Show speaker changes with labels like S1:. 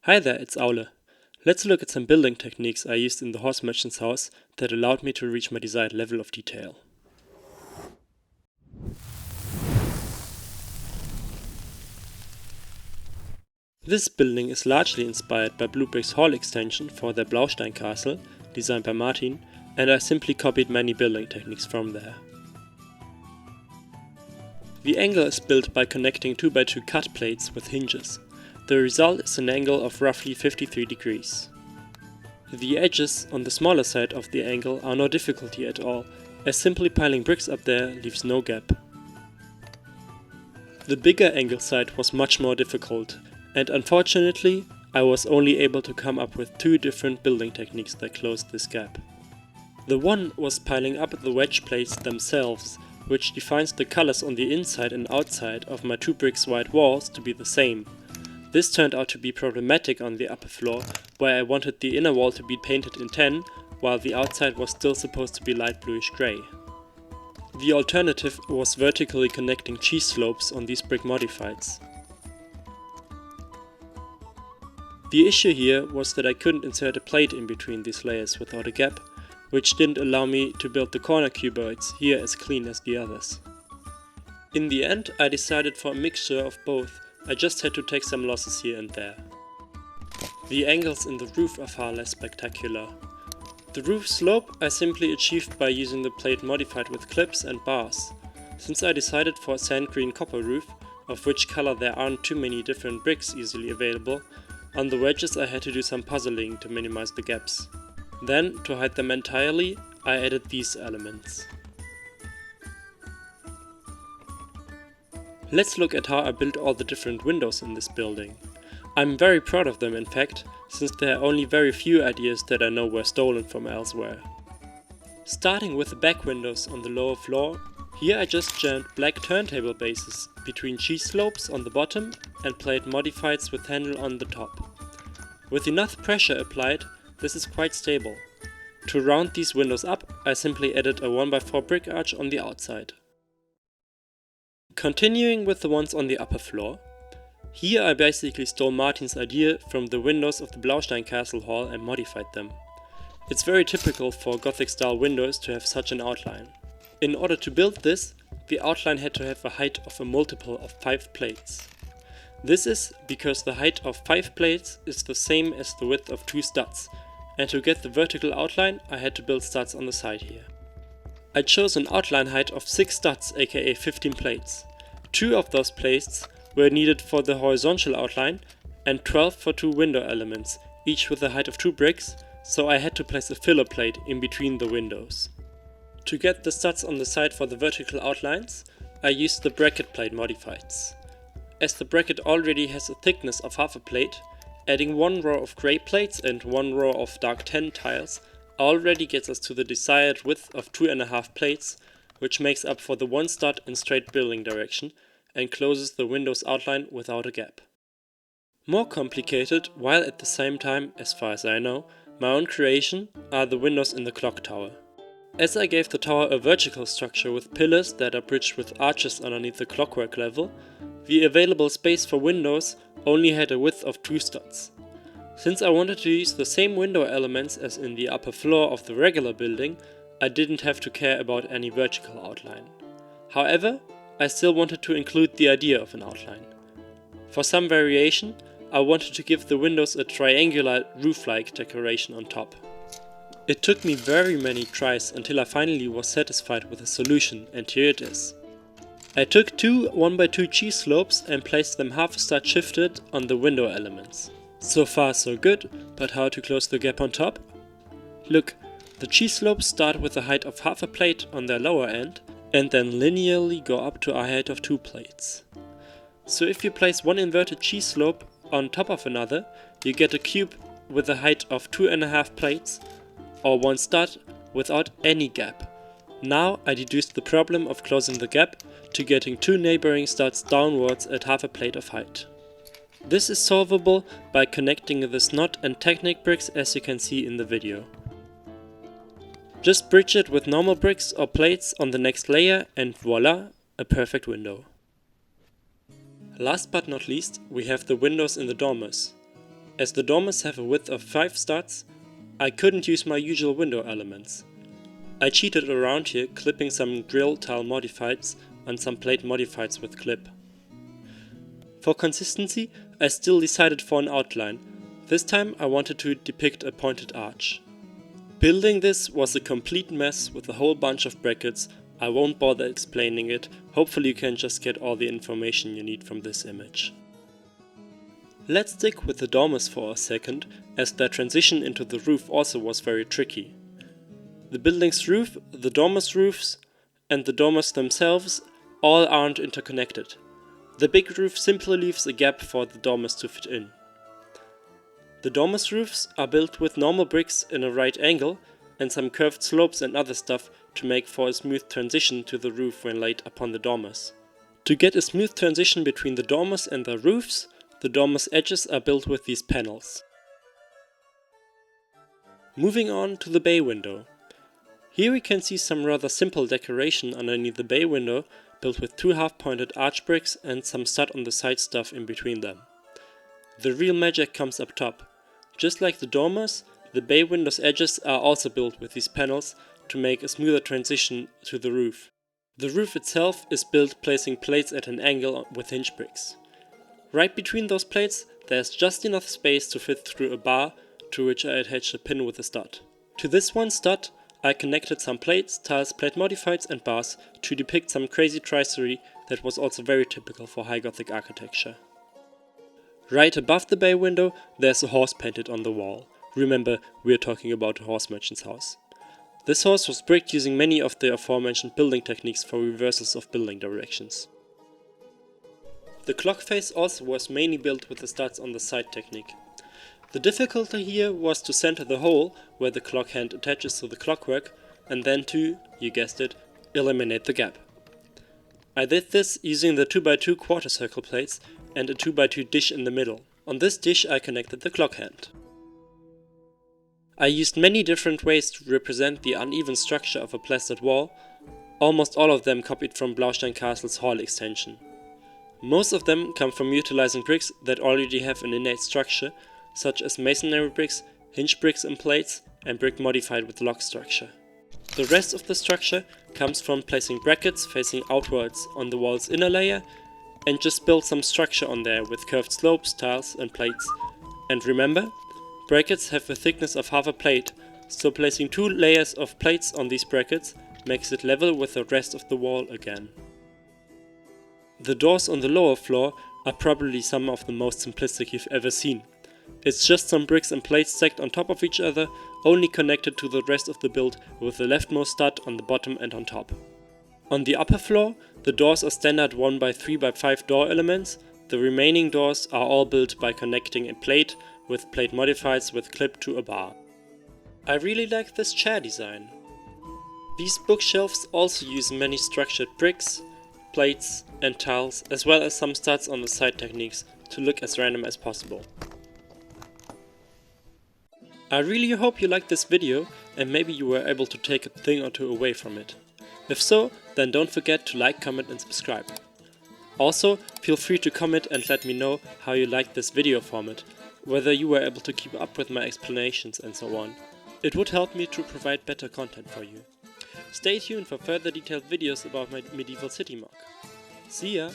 S1: Hi there, it's Aule. Let's look at some building techniques I used in the horse merchant's house that allowed me to reach my desired level of detail. This building is largely inspired by Bluebrick's hall extension for their Blaustein castle, designed by Martin, and I simply copied many building techniques from there. The angle is built by connecting 2x2 cut plates with hinges. The result is an angle of roughly 53 degrees. The edges on the smaller side of the angle are no difficulty at all, as simply piling bricks up there leaves no gap. The bigger angle side was much more difficult, and unfortunately I was only able to come up with two different building techniques that closed this gap. The one was piling up the wedge plates themselves, which defines the colors on the inside and outside of my 2 bricks wide walls to be the same. This turned out to be problematic on the upper floor, where I wanted the inner wall to be painted in tan, while the outside was still supposed to be light bluish grey. The alternative was vertically connecting cheese slopes on these brick modifieds. The issue here was that I couldn't insert a plate in between these layers without a gap, which didn't allow me to build the corner cuboids here as clean as the others. In the end, I decided for a mixture of both. I just had to take some losses here and there. The angles in the roof are far less spectacular. The roof slope I simply achieved by using the plate modified with clips and bars. Since I decided for a sand green copper roof, of which color there aren't too many different bricks easily available, on the wedges I had to do some puzzling to minimize the gaps. Then, to hide them entirely, I added these elements. Let's look at how I built all the different windows in this building. I'm very proud of them in fact, since there are only very few ideas that I know were stolen from elsewhere. Starting with the back windows on the lower floor, here I just jammed black turntable bases between cheese slopes on the bottom and plate modifieds with handle on the top. With enough pressure applied, this is quite stable. To round these windows up, I simply added a 1x4 brick arch on the outside. Continuing with the ones on the upper floor, here I basically stole Martin's idea from the windows of the Blaustein Castle Hall and modified them. It's very typical for Gothic style windows to have such an outline. In order to build this, the outline had to have a height of a multiple of 5 plates. This is because the height of 5 plates is the same as the width of 2 studs, and to get the vertical outline I had to build studs on the side here. I chose an outline height of 6 studs, aka 15 plates. 2 of those plates were needed for the horizontal outline and 12 for 2 window elements, each with a height of 2 bricks, so I had to place a filler plate in between the windows. To get the studs on the side for the vertical outlines, I used the bracket plate modifieds. As the bracket already has a thickness of half a plate, adding 1 row of grey plates and 1 row of dark tan tiles already gets us to the desired width of 2.5 plates, which makes up for the 1 stud in straight building direction and closes the window's outline without a gap. More complicated, while at the same time, as far as I know, my own creation, are the windows in the clock tower. As I gave the tower a vertical structure with pillars that are bridged with arches underneath the clockwork level, the available space for windows only had a width of 2 studs. Since I wanted to use the same window elements as in the upper floor of the regular building, I didn't have to care about any vertical outline. However, I still wanted to include the idea of an outline. For some variation, I wanted to give the windows a triangular roof-like decoration on top. It took me very many tries until I finally was satisfied with a solution, and here it is. I took 2 1x2 cheese slopes and placed them half a stud shifted on the window elements. So far so good, but how to close the gap on top? Look, the cheese slopes start with a height of half a plate on their lower end and then linearly go up to a height of 2 plates. So if you place one inverted cheese slope on top of another, you get a cube with a height of 2.5 plates or 1 stud without any gap. Now I deduced the problem of closing the gap to getting 2 neighboring studs downwards at half a plate of height. This is solvable by connecting the snot and Technic bricks as you can see in the video. Just bridge it with normal bricks or plates on the next layer and voila, a perfect window. Last but not least, we have the windows in the dormers. As the dormers have a width of 5 studs, I couldn't use my usual window elements. I cheated around here, clipping some grill tile modifieds and some plate modifieds with clip. For consistency, I still decided for an outline. This time I wanted to depict a pointed arch. Building this was a complete mess with a whole bunch of brackets. I won't bother explaining it, hopefully you can just get all the information you need from this image. Let's stick with the dormers for a second, as their transition into the roof also was very tricky. The building's roof, the dormers' roofs, and the dormers themselves all aren't interconnected. The big roof simply leaves a gap for the dormers to fit in. The dormers' roofs are built with normal bricks in a right angle and some curved slopes and other stuff to make for a smooth transition to the roof when laid upon the dormers. To get a smooth transition between the dormers and the roofs, the dormers' edges are built with these panels. Moving on to the bay window. Here we can see some rather simple decoration underneath the bay window, built with 2 half-pointed arch bricks and some stud on the side stuff in between them. The real magic comes up top. Just like the dormers, the bay window's edges are also built with these panels to make a smoother transition to the roof. The roof itself is built placing plates at an angle with hinge bricks. Right between those plates there's just enough space to fit through a bar to which I attached a pin with a stud. To this one stud I connected some plates, tiles, plate modifieds and bars to depict some crazy tracery that was also very typical for high Gothic architecture. Right above the bay window there's a horse painted on the wall. Remember, we're talking about a horse merchant's house. This horse was bricked using many of the aforementioned building techniques for reversals of building directions. The clock face also was mainly built with the studs on the side technique. The difficulty here was to center the hole where the clock hand attaches to the clockwork and then to, you guessed it, eliminate the gap. I did this using the 2x2 quarter circle plates and a 2x2 dish in the middle. On this dish I connected the clock hand. I used many different ways to represent the uneven structure of a plastered wall, almost all of them copied from Blaustein Castle's hall extension. Most of them come from utilizing bricks that already have an innate structure, such as masonry bricks, hinge bricks and plates, and brick modified with log structure. The rest of the structure comes from placing brackets facing outwards on the wall's inner layer and just build some structure on there with curved slopes, tiles and plates. And remember, brackets have a thickness of half a plate, so placing 2 layers of plates on these brackets makes it level with the rest of the wall again. The doors on the lower floor are probably some of the most simplistic you've ever seen. It's just some bricks and plates stacked on top of each other, only connected to the rest of the build with the leftmost stud on the bottom and on top. On the upper floor, the doors are standard 1x3x5 door elements. The remaining doors are all built by connecting a plate with plate modifieds with clip to a bar. I really like this chair design. These bookshelves also use many structured bricks, plates and tiles, as well as some studs on the side techniques to look as random as possible. I really hope you liked this video and maybe you were able to take a thing or two away from it. If so, then don't forget to like, comment and subscribe. Also, feel free to comment and let me know how you liked this video format, whether you were able to keep up with my explanations and so on. It would help me to provide better content for you. Stay tuned for further detailed videos about my medieval city MOC. See ya!